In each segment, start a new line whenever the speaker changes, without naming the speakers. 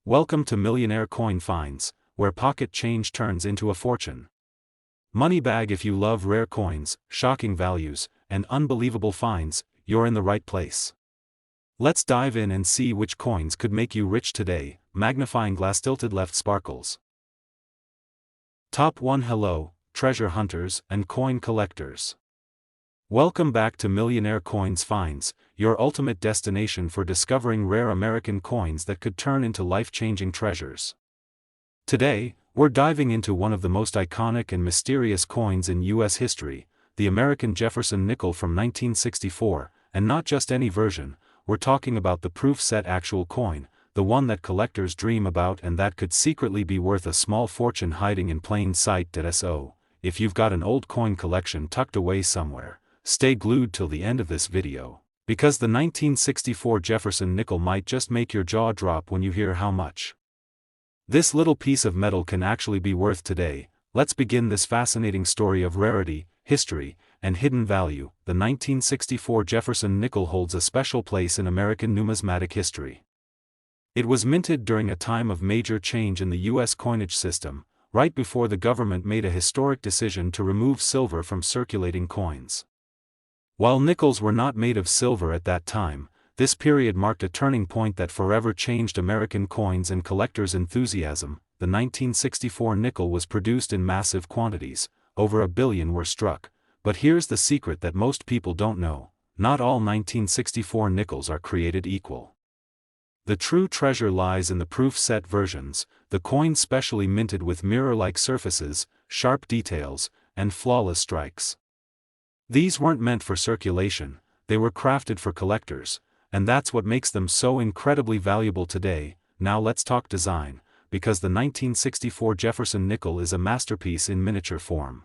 Welcome to Millionaire Coin Finds, where pocket change turns into a fortune. Money bag. If you love rare coins, shocking values, and unbelievable finds, you're in the right place. Let's dive in and see which coins could make you rich today. Magnifying glass. Tilted left sparkles. Top 1. Hello, treasure hunters and coin collectors. Welcome back to Millionaire Coins Finds, your ultimate destination for discovering rare American coins that could turn into life-changing treasures. Today, we're diving into one of the most iconic and mysterious coins in U.S. history, the American Jefferson nickel from 1964, and not just any version. We're talking about the proof-set actual coin, the one that collectors dream about and that could secretly be worth a small fortune hiding in plain sight. So, if you've got an old coin collection tucked away somewhere, stay glued till the end of this video, because the 1964 Jefferson nickel might just make your jaw drop when you hear how much this little piece of metal can actually be worth today. Let's begin this fascinating story of rarity, history, and hidden value. The 1964 Jefferson nickel holds a special place in American numismatic history. It was minted during a time of major change in the U.S. coinage system, right before the government made a historic decision to remove silver from circulating coins. While nickels were not made of silver at that time, this period marked a turning point that forever changed American coins and collectors' enthusiasm. The 1964 nickel was produced in massive quantities, over 1 billion were struck, but here's the secret that most people don't know: not all 1964 nickels are created equal. The true treasure lies in the proof-set versions, the coins specially minted with mirror-like surfaces, sharp details, and flawless strikes. These weren't meant for circulation, they were crafted for collectors, and that's what makes them so incredibly valuable today. Now let's talk design, because the 1964 Jefferson nickel is a masterpiece in miniature form.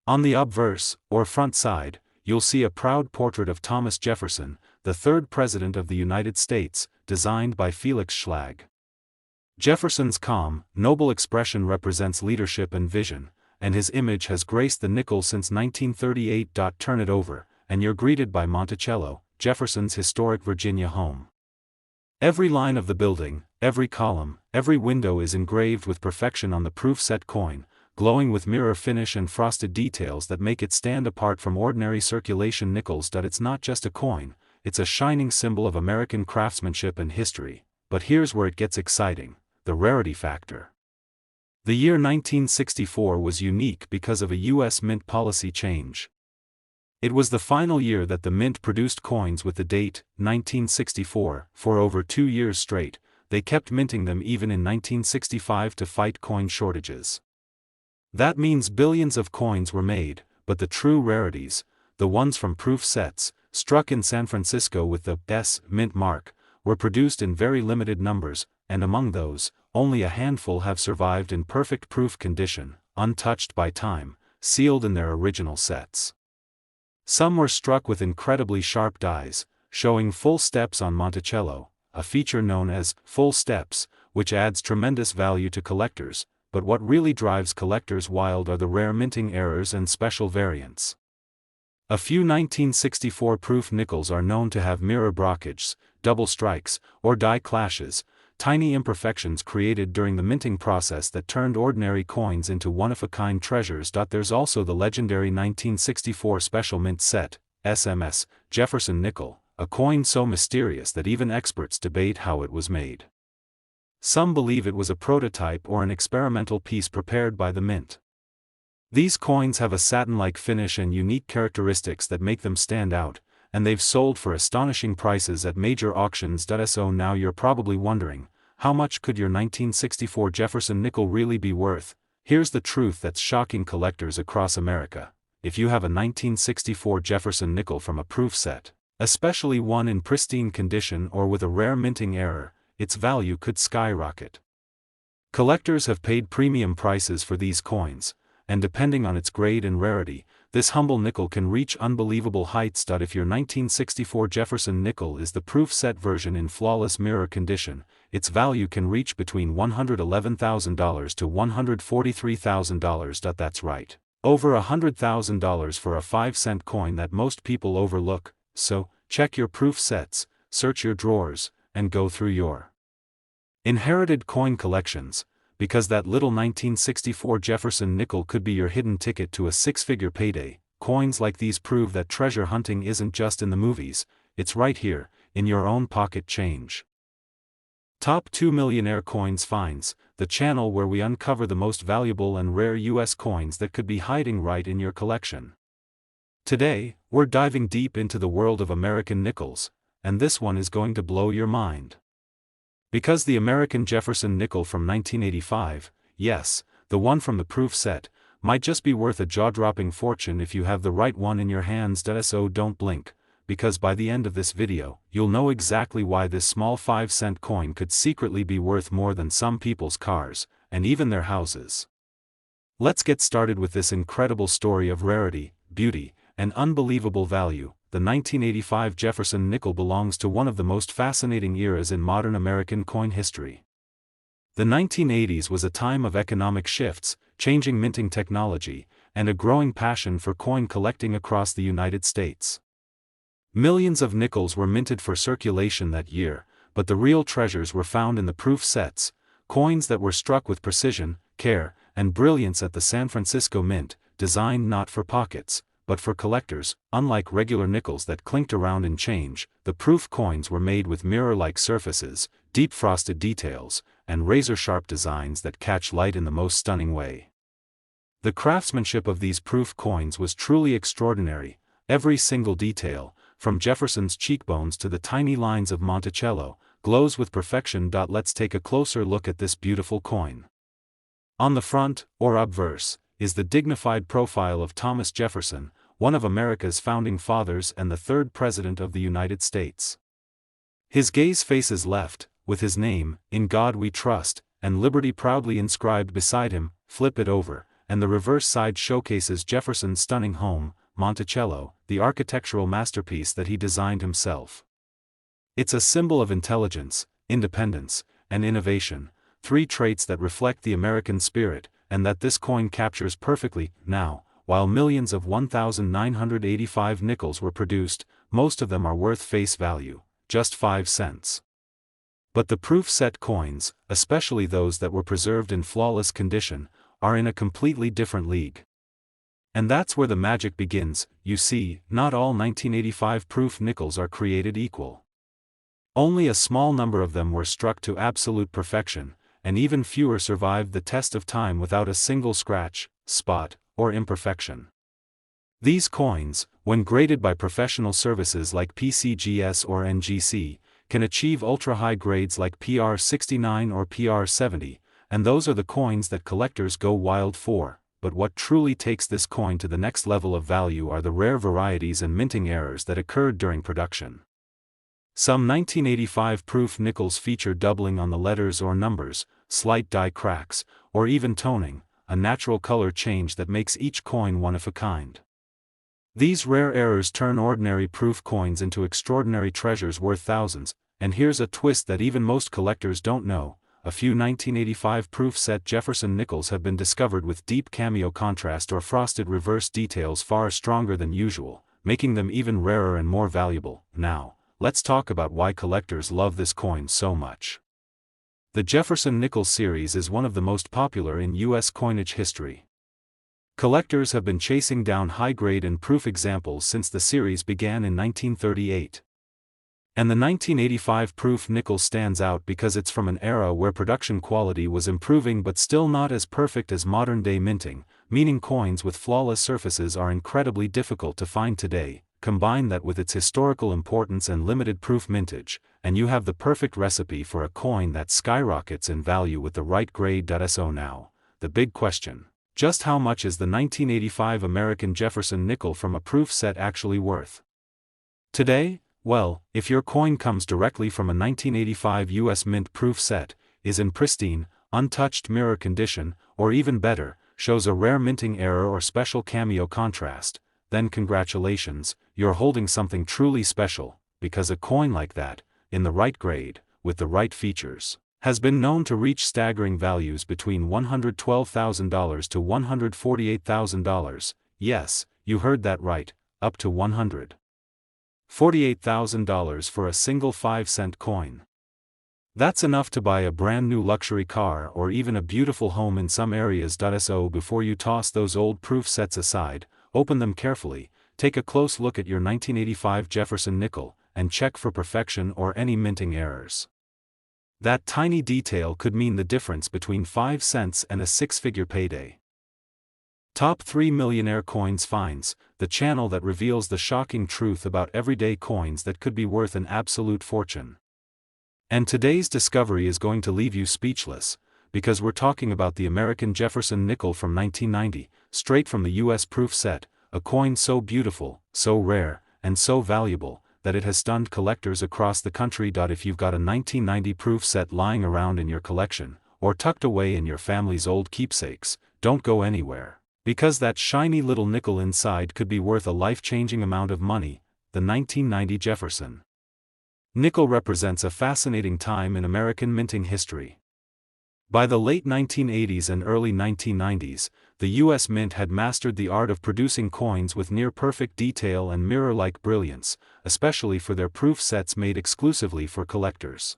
On the obverse, or front side, you'll see a proud portrait of Thomas Jefferson, the third President of the United States, designed by Felix Schlag. Jefferson's calm, noble expression represents leadership and vision, and his image has graced the nickel since 1938. Turn it over, and you're greeted by Monticello, Jefferson's historic Virginia home. Every line of the building, every column, every window is engraved with perfection on the proof-set coin, glowing with mirror finish and frosted details that make it stand apart from ordinary circulation nickels. It's not just a coin, it's a shining symbol of American craftsmanship and history. But here's where it gets exciting: the rarity factor. The year 1964 was unique because of a U.S. mint policy change. It was the final year that the mint produced coins with the date, 1964, for over 2 years straight. They kept minting them even in 1965 to fight coin shortages. That means billions of coins were made, but the true rarities, the ones from proof sets, struck in San Francisco with the S mint mark, were produced in very limited numbers, and among those, only a handful have survived in perfect proof condition, untouched by time, sealed in their original sets. Some were struck with incredibly sharp dies, showing full steps on Monticello, a feature known as full steps, which adds tremendous value to collectors. But what really drives collectors wild are the rare minting errors and special variants. A few 1964 proof nickels are known to have mirror brockages, double strikes, or die clashes, tiny imperfections created during the minting process that turned ordinary coins into one-of-a-kind treasures. There's also the legendary 1964 Special Mint Set, SMS, Jefferson nickel, a coin so mysterious that even experts debate how it was made. Some believe it was a prototype or an experimental piece prepared by the mint. These coins have a satin-like finish and unique characteristics that make them stand out, and they've sold for astonishing prices at major auctions. So now you're probably wondering, how much could your 1964 Jefferson nickel really be worth? Here's the truth that's shocking collectors across America: if you have a 1964 Jefferson nickel from a proof set, especially one in pristine condition or with a rare minting error, its value could skyrocket. Collectors have paid premium prices for these coins, and depending on its grade and rarity, this humble nickel can reach unbelievable heights. If your 1964 Jefferson nickel is the proof-set version in flawless mirror condition, its value can reach between $111,000 to $143,000. That's right, over $100,000 for a 5-cent coin that most people overlook. So, check your proof sets, search your drawers, and go through your Inherited coin collections, because that little 1964 Jefferson nickel could be your hidden ticket to a six-figure payday. Coins like these prove that treasure hunting isn't just in the movies, it's right here, in your own pocket change. Top 2 Millionaire Coins Finds, the channel where we uncover the most valuable and rare US coins that could be hiding right in your collection. Today, we're diving deep into the world of American nickels, and this one is going to blow your mind. Because the American Jefferson nickel from 1985, yes, the one from the proof set, might just be worth a jaw-dropping fortune if you have the right one in your hands. So don't blink, because by the end of this video, you'll know exactly why this small 5-cent coin could secretly be worth more than some people's cars, and even their houses. Let's get started with this incredible story of rarity, beauty, and unbelievable value. The 1985 Jefferson nickel belongs to one of the most fascinating eras in modern American coin history. The 1980s was a time of economic shifts, changing minting technology, and a growing passion for coin collecting across the United States. Millions of nickels were minted for circulation that year, but the real treasures were found in the proof sets, coins that were struck with precision, care, and brilliance at the San Francisco Mint, designed not for pockets, but for collectors. Unlike regular nickels that clinked around in change, the proof coins were made with mirror-like surfaces, deep frosted details, and razor-sharp designs that catch light in the most stunning way. The craftsmanship of these proof coins was truly extraordinary. Every single detail, from Jefferson's cheekbones to the tiny lines of Monticello, glows with perfection. Let's take a closer look at this beautiful coin. On the front, or obverse, is the dignified profile of Thomas Jefferson, one of America's founding fathers and the third President of the United States. His gaze faces left, with his name, "In God We Trust," and "Liberty" proudly inscribed beside him. Flip it over, and the reverse side showcases Jefferson's stunning home, Monticello, the architectural masterpiece that he designed himself. It's a symbol of intelligence, independence, and innovation, three traits that reflect the American spirit, and that this coin captures perfectly. Now, while millions of 1,985 nickels were produced, most of them are worth face value, just 5 cents. But the proof set coins, especially those that were preserved in flawless condition, are in a completely different league. And that's where the magic begins. You see, not all 1985 proof nickels are created equal. Only a small number of them were struck to absolute perfection, and even fewer survived the test of time without a single scratch, spot, or imperfection. These coins, when graded by professional services like PCGS or NGC, can achieve ultra-high grades like PR69 or PR70, and those are the coins that collectors go wild for. But what truly takes this coin to the next level of value are the rare varieties and minting errors that occurred during production. Some 1985 proof nickels feature doubling on the letters or numbers, slight die cracks, or even toning, a natural color change that makes each coin one of a kind. These rare errors turn ordinary proof coins into extraordinary treasures worth thousands, and here's a twist that even most collectors don't know. A few 1985 proof set Jefferson nickels have been discovered with deep cameo contrast or frosted reverse details far stronger than usual, making them even rarer and more valuable. Now, let's talk about why collectors love this coin so much. The Jefferson nickel series is one of the most popular in U.S. coinage history. Collectors have been chasing down high-grade and proof examples since the series began in 1938. And the 1985 proof nickel stands out because it's from an era where production quality was improving but still not as perfect as modern-day minting, meaning coins with flawless surfaces are incredibly difficult to find today. Combine that with its historical importance and limited proof mintage, and you have the perfect recipe for a coin that skyrockets in value with the right grade. So now, the big question: just how much is the 1985 American Jefferson nickel from a proof set actually worth? Today, well, if your coin comes directly from a 1985 US Mint proof set, is in pristine, untouched mirror condition, or even better, shows a rare minting error or special cameo contrast, then congratulations, you're holding something truly special, because a coin like that, in the right grade, with the right features, has been known to reach staggering values between $112,000 to $148,000, yes, you heard that right, up to $148,000 for a single 5-cent coin. That's enough to buy a brand new luxury car or even a beautiful home in some areas. So before you toss those old proof sets aside, open them carefully, take a close look at your 1985 Jefferson nickel, and check for perfection or any minting errors. That tiny detail could mean the difference between 5 cents and a six-figure payday. Top 3 Millionaire Coins Finds, the channel that reveals the shocking truth about everyday coins that could be worth an absolute fortune. And today's discovery is going to leave you speechless, because we're talking about the American Jefferson nickel from 1990, straight from the US proof set, a coin so beautiful, so rare, and so valuable, that it has stunned collectors across the country. If you've got a 1990 proof set lying around in your collection, or tucked away in your family's old keepsakes, don't go anywhere, because that shiny little nickel inside could be worth a life-changing amount of money. The 1990 Jefferson nickel represents a fascinating time in American minting history. By the late 1980s and early 1990s, the U.S. Mint had mastered the art of producing coins with near-perfect detail and mirror-like brilliance, especially for their proof sets made exclusively for collectors.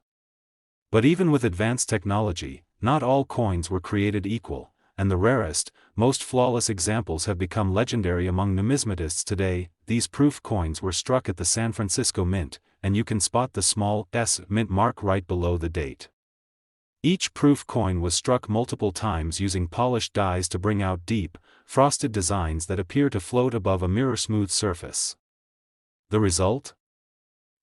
But even with advanced technology, not all coins were created equal, and the rarest, most flawless examples have become legendary among numismatists today. These proof coins were struck at the San Francisco Mint, and you can spot the small S mint mark right below the date. Each proof coin was struck multiple times using polished dies to bring out deep, frosted designs that appear to float above a mirror-smooth surface. The result?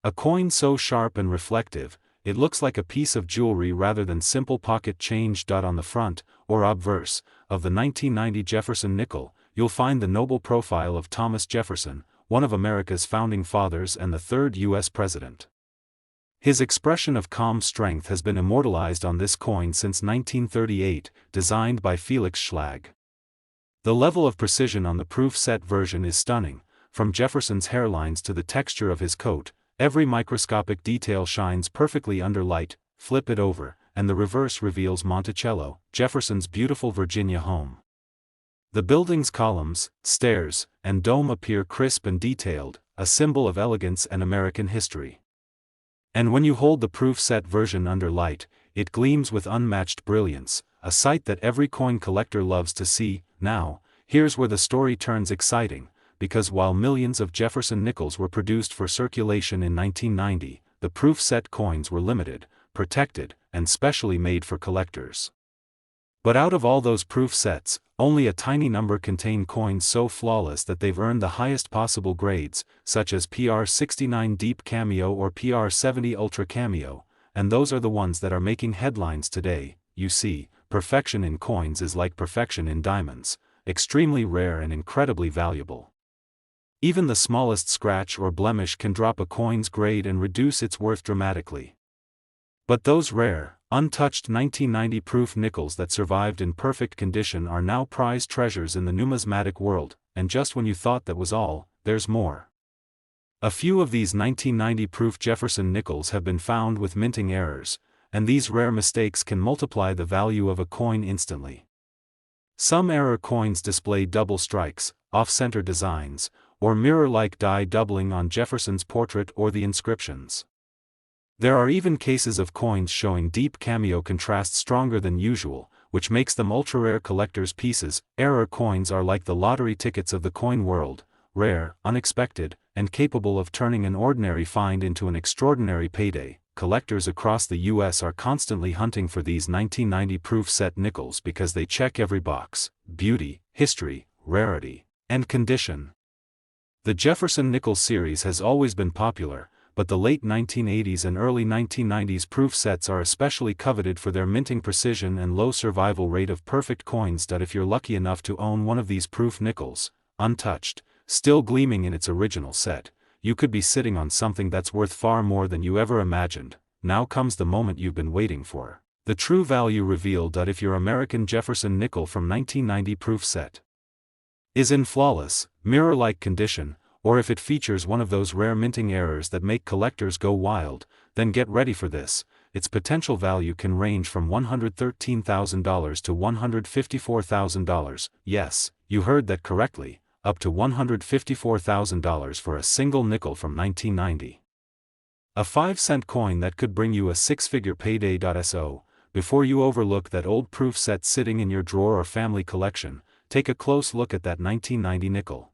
A coin so sharp and reflective, it looks like a piece of jewelry rather than simple pocket change. On the front, or obverse, of the 1990 Jefferson nickel, you'll find the noble profile of Thomas Jefferson, one of America's founding fathers and the third U.S. president. His expression of calm strength has been immortalized on this coin since 1938, designed by Felix Schlag. The level of precision on the proof set version is stunning, from Jefferson's hairlines to the texture of his coat. Every microscopic detail shines perfectly under light. Flip it over, and the reverse reveals Monticello, Jefferson's beautiful Virginia home. The building's columns, stairs, and dome appear crisp and detailed, a symbol of elegance and American history. And when you hold the proof set version under light, it gleams with unmatched brilliance, a sight that every coin collector loves to see. Now, here's where the story turns exciting, because while millions of Jefferson nickels were produced for circulation in 1990, the proof set coins were limited, protected, and specially made for collectors. But out of all those proof sets, only a tiny number contain coins so flawless that they've earned the highest possible grades, such as PR69 Deep Cameo or PR70 Ultra Cameo, and those are the ones that are making headlines today. You see, perfection in coins is like perfection in diamonds, extremely rare and incredibly valuable. Even the smallest scratch or blemish can drop a coin's grade and reduce its worth dramatically. But those rare, untouched 1990 proof nickels that survived in perfect condition are now prized treasures in the numismatic world, and just when you thought that was all, there's more. A few of these 1990 proof Jefferson nickels have been found with minting errors, and these rare mistakes can multiply the value of a coin instantly. Some error coins display double strikes, off-center designs, or mirror-like die doubling on Jefferson's portrait or the inscriptions. There are even cases of coins showing deep cameo contrast stronger than usual, which makes them ultra-rare collector's pieces. Error coins are like the lottery tickets of the coin world, rare, unexpected, and capable of turning an ordinary find into an extraordinary payday. Collectors across the U.S. are constantly hunting for these 1990 proof set nickels because they check every box: beauty, history, rarity, and condition. The Jefferson nickel series has always been popular, but the late 1980s and early 1990s proof sets are especially coveted for their minting precision and low survival rate of perfect coins. If you're lucky enough to own one of these proof nickels, untouched, still gleaming in its original set, you could be sitting on something that's worth far more than you ever imagined. Now comes the moment you've been waiting for. The true value revealed. If your American Jefferson nickel from 1990 proof set is in flawless, mirror-like condition, or if it features one of those rare minting errors that make collectors go wild, then get ready for this. Its potential value can range from $113,000 to $154,000. Yes, you heard that correctly, up to $154,000 for a single nickel from 1990. A 5-cent coin that could bring you a six-figure payday. So, before you overlook that old proof set sitting in your drawer or family collection, take a close look at that 1990 nickel.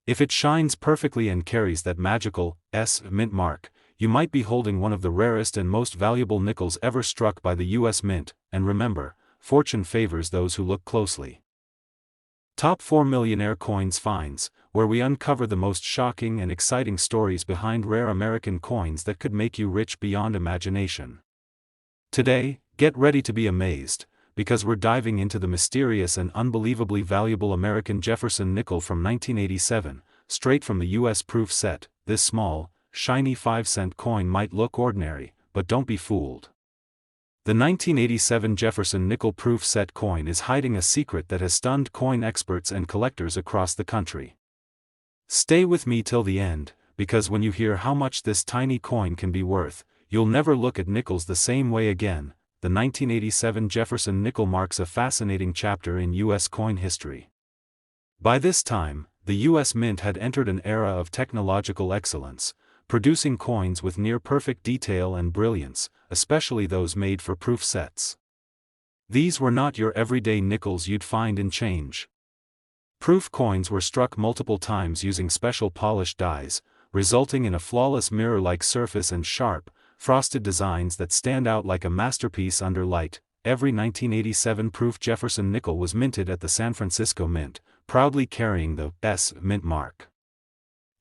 If it shines perfectly and carries that magical S mint mark, you might be holding one of the rarest and most valuable nickels ever struck by the U.S. Mint, and remember, fortune favors those who look closely. Top 4 Millionaire Coins Finds, where we uncover the most shocking and exciting stories behind rare American coins that could make you rich beyond imagination. Today, get ready to be amazed, because we're diving into the mysterious and unbelievably valuable American Jefferson nickel from 1987, straight from the U.S. proof set. This small, shiny 5-cent coin might look ordinary, but don't be fooled. The 1987 Jefferson nickel proof set coin is hiding a secret that has stunned coin experts and collectors across the country. Stay with me till the end, because when you hear how much this tiny coin can be worth, you'll never look at nickels the same way again. The 1987 Jefferson nickel marks a fascinating chapter in U.S. coin history. By this time, the U.S. Mint had entered an era of technological excellence, producing coins with near-perfect detail and brilliance, especially those made for proof sets. These were not your everyday nickels you'd find in change. Proof coins were struck multiple times using special polished dies, resulting in a flawless mirror-like surface and sharp, frosted designs that stand out like a masterpiece under light. Every 1987 proof Jefferson nickel was minted at the San Francisco Mint, proudly carrying the S mint mark.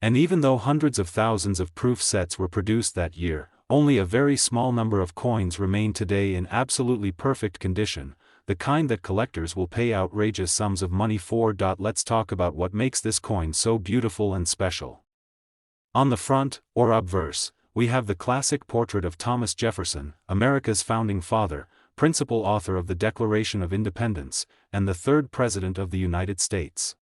And even though hundreds of thousands of proof sets were produced that year, only a very small number of coins remain today in absolutely perfect condition, the kind that collectors will pay outrageous sums of money for. Let's talk about what makes this coin so beautiful and special. On the front, or obverse, we have the classic portrait of Thomas Jefferson, America's founding father, principal author of the Declaration of Independence, and the third President of the United States.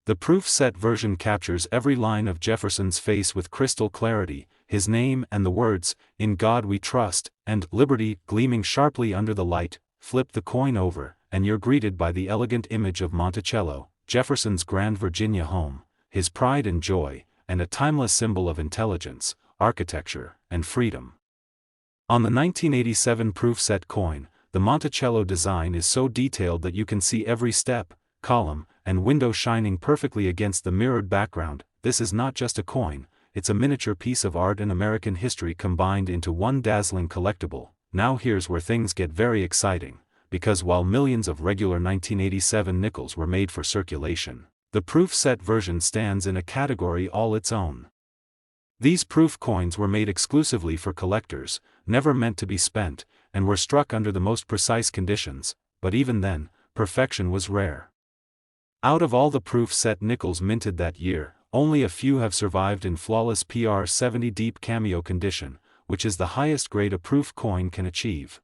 The proof set version captures every line of Jefferson's face with crystal clarity, his name and the words, "In God We Trust," and "Liberty," gleaming sharply under the light. Flip the coin over, and you're greeted by the elegant image of Monticello, Jefferson's grand Virginia home, his pride and joy, and a timeless symbol of intelligence, architecture, and freedom. On the 1987 proof set coin, the Monticello design is so detailed that you can see every step, column, and window shining perfectly against the mirrored background. This is not just a coin, it's a miniature piece of art and American history combined into one dazzling collectible. Now here's where things get very exciting, because while millions of regular 1987 nickels were made for circulation, the proof set version stands in a category all its own. These proof coins were made exclusively for collectors, never meant to be spent, and were struck under the most precise conditions, but even then, perfection was rare. Out of all the proof set nickels minted that year, only a few have survived in flawless PR70 deep cameo condition, which is the highest grade a proof coin can achieve.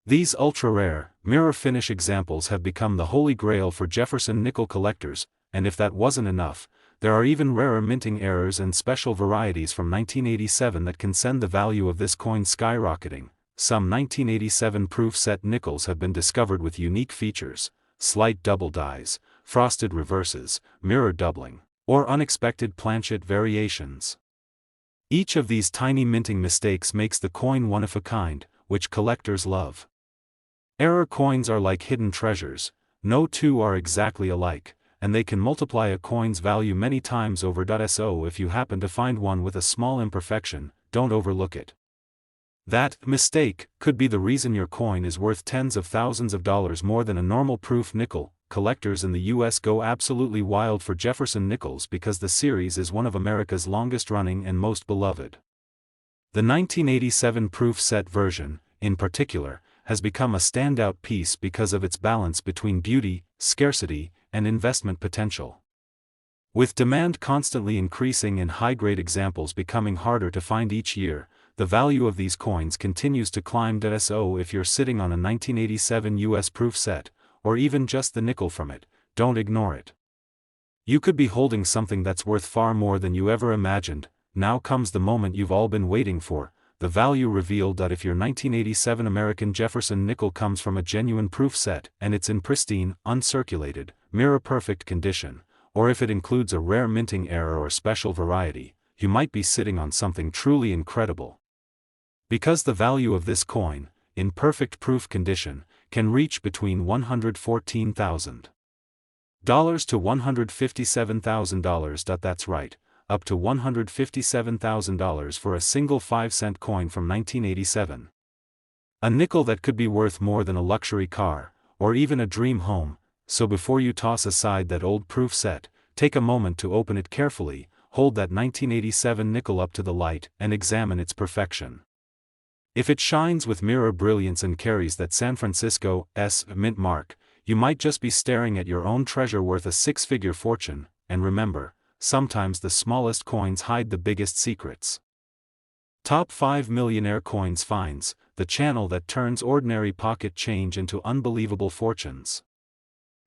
These ultra-rare, mirror-finish examples have become the holy grail for Jefferson nickel collectors, and if that wasn't enough, there are even rarer minting errors and special varieties from 1987 that can send the value of this coin skyrocketing. Some 1987 proof set nickels have been discovered with unique features, slight double dies, frosted reverses, mirror doubling, or unexpected planchet variations. Each of these tiny minting mistakes makes the coin one of a kind, which collectors love. Error coins are like hidden treasures, no two are exactly alike, and they can multiply a coin's value many times over. So if you happen to find one with a small imperfection, don't overlook it. That mistake could be the reason your coin is worth tens of thousands of dollars more than a normal proof nickel. Collectors in the U.S. go absolutely wild for Jefferson nickels because the series is one of America's longest-running and most beloved. The 1987 proof set version, in particular, has become a standout piece because of its balance between beauty, scarcity, and investment potential. With demand constantly increasing and high-grade examples becoming harder to find each year, the value of these coins continues to climb. So if you're sitting on a 1987 U.S. proof set, or even just the nickel from it, don't ignore it. You could be holding something that's worth far more than you ever imagined. Now comes the moment you've all been waiting for, the value reveal. If your 1987 American Jefferson nickel comes from a genuine proof set and it's in pristine, uncirculated, mirror-perfect condition, or if it includes a rare minting error or special variety, you might be sitting on something truly incredible. Because the value of this coin, in perfect proof condition, can reach between $114,000 to $157,000. That's right, up to $157,000 for a single 5-cent coin from 1987. A nickel that could be worth more than a luxury car, or even a dream home. So before you toss aside that old proof set, take a moment to open it carefully, hold that 1987 nickel up to the light, and examine its perfection. If it shines with mirror brilliance and carries that San Francisco's mint mark, you might just be staring at your own treasure worth a 6-figure fortune. And remember, sometimes the smallest coins hide the biggest secrets. Top 5 Millionaire Coins Finds, the channel that turns ordinary pocket change into unbelievable fortunes.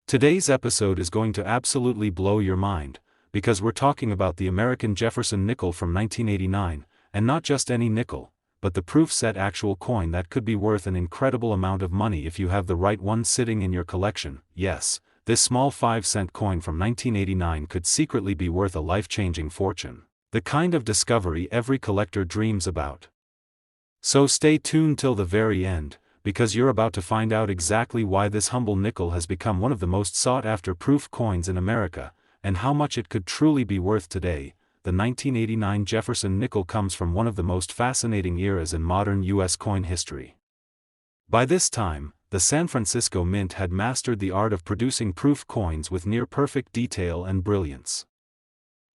Today's episode is going to absolutely blow your mind, because we're talking about the American Jefferson nickel from 1989, and not just any nickel, but the proof-set actual coin that could be worth an incredible amount of money if you have the right one sitting in your collection. Yes, this small 5-cent coin from 1989 could secretly be worth a life-changing fortune, the kind of discovery every collector dreams about. So stay tuned till the very end, because you're about to find out exactly why this humble nickel has become one of the most sought-after proof coins in America, and how much it could truly be worth today. The 1989 Jefferson nickel comes from one of the most fascinating eras in modern U.S. coin history. By this time, the San Francisco Mint had mastered the art of producing proof coins with near-perfect detail and brilliance.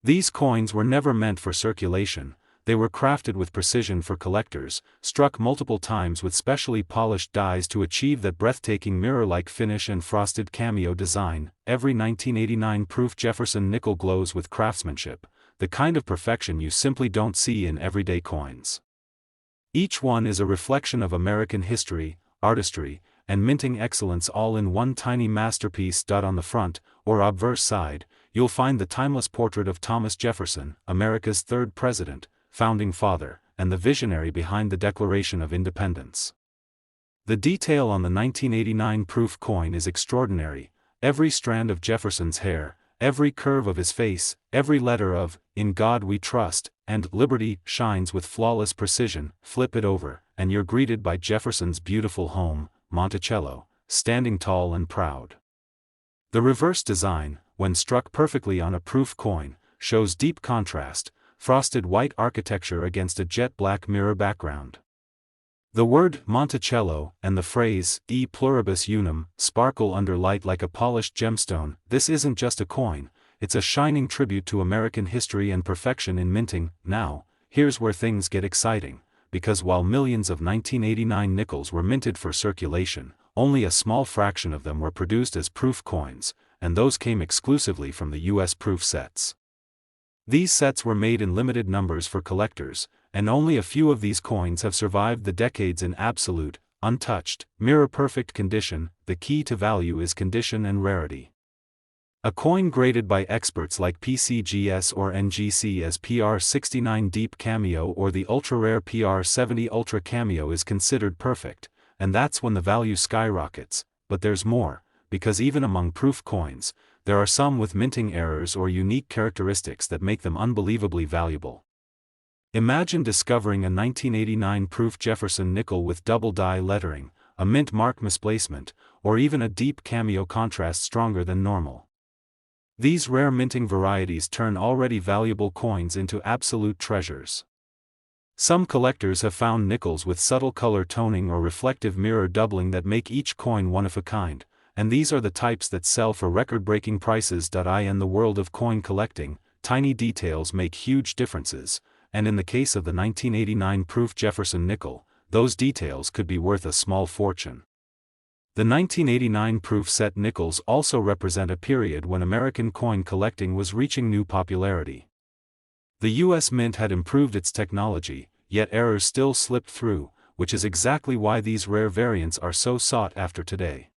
These coins were never meant for circulation, they were crafted with precision for collectors, struck multiple times with specially polished dies to achieve that breathtaking mirror-like finish and frosted cameo design. Every 1989 proof Jefferson nickel glows with craftsmanship, the kind of perfection you simply don't see in everyday coins. Each one is a reflection of American history, artistry, and minting excellence all in one tiny masterpiece. On the front, or obverse side, you'll find the timeless portrait of Thomas Jefferson, America's third president, founding father, and the visionary behind the Declaration of Independence. The detail on the 1989 proof coin is extraordinary. Every strand of Jefferson's hair, every curve of his face, every letter of "In God We Trust" and "Liberty" shines with flawless precision. Flip it over, and you're greeted by Jefferson's beautiful home, Monticello, standing tall and proud. The reverse design, when struck perfectly on a proof coin, shows deep contrast, frosted white architecture against a jet-black mirror background. The word Monticello and the phrase "E pluribus unum" sparkle under light like a polished gemstone. This isn't just a coin, it's a shining tribute to American history and perfection in minting. Now, here's where things get exciting, because while millions of 1989 nickels were minted for circulation, only a small fraction of them were produced as proof coins, and those came exclusively from the U.S. proof sets. These sets were made in limited numbers for collectors, and only a few of these coins have survived the decades in absolute, untouched, mirror-perfect condition. The key to value is condition and rarity. A coin graded by experts like PCGS or NGC as PR69 Deep Cameo or the ultra-rare PR70 Ultra Cameo is considered perfect, and that's when the value skyrockets. But there's more, because even among proof coins, there are some with minting errors or unique characteristics that make them unbelievably valuable. Imagine discovering a 1989 proof Jefferson nickel with double die lettering, a mint mark misplacement, or even a deep cameo contrast stronger than normal. These rare minting varieties turn already valuable coins into absolute treasures. Some collectors have found nickels with subtle color toning or reflective mirror doubling that make each coin one of a kind, and these are the types that sell for record-breaking prices. In the world of coin collecting, tiny details make huge differences, and in the case of the 1989 proof Jefferson nickel, those details could be worth a small fortune. The 1989 proof set nickels also represent a period when American coin collecting was reaching new popularity. The U.S. Mint had improved its technology, yet errors still slipped through, which is exactly why these rare variants are so sought after today.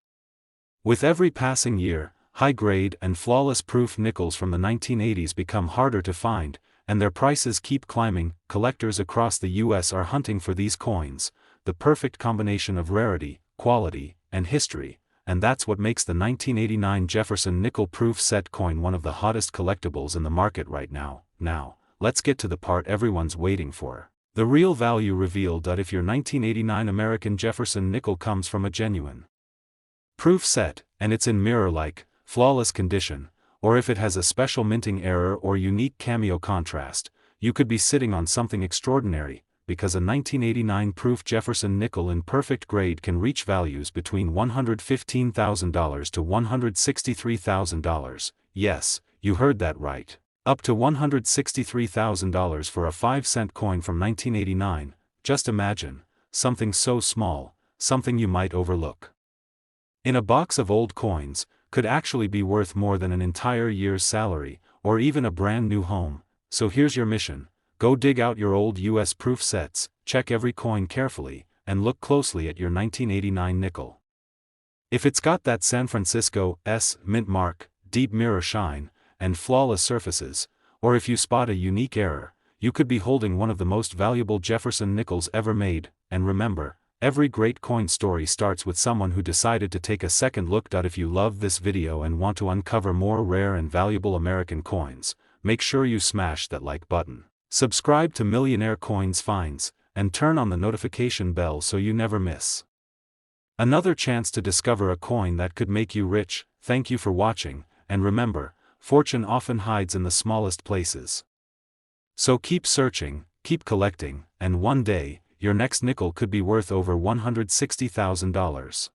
With every passing year, high-grade and flawless proof nickels from the 1980s become harder to find, and their prices keep climbing. Collectors across the U.S. are hunting for these coins, the perfect combination of rarity, quality, and history, and that's what makes the 1989 Jefferson nickel proof set coin one of the hottest collectibles in the market right now. Now, let's get to the part everyone's waiting for. The real value revealed. If your 1989 American Jefferson nickel comes from a genuine proof set, and it's in mirror-like, flawless condition, or if it has a special minting error or unique cameo contrast, you could be sitting on something extraordinary, because a 1989 proof Jefferson nickel in perfect grade can reach values between $115,000 to $163,000. Yes, you heard that right. Up to $163,000 for a 5-cent coin from 1989, just imagine, something so small, something you might overlook in a box of old coins, could actually be worth more than an entire year's salary, or even a brand new home. So here's your mission: go dig out your old US proof sets, check every coin carefully, and look closely at your 1989 nickel. If it's got that San Francisco-S mint mark, deep mirror shine, and flawless surfaces, or if you spot a unique error, you could be holding one of the most valuable Jefferson nickels ever made. And remember, every great coin story starts with someone who decided to take a second look. If you love this video and want to uncover more rare and valuable American coins, make sure you smash that like button, subscribe to Millionaire Coins Finds, and turn on the notification bell so you never miss another chance to discover a coin that could make you rich. Thank you for watching, and remember, fortune often hides in the smallest places. So keep searching, keep collecting, and one day, your next nickel could be worth over $160,000.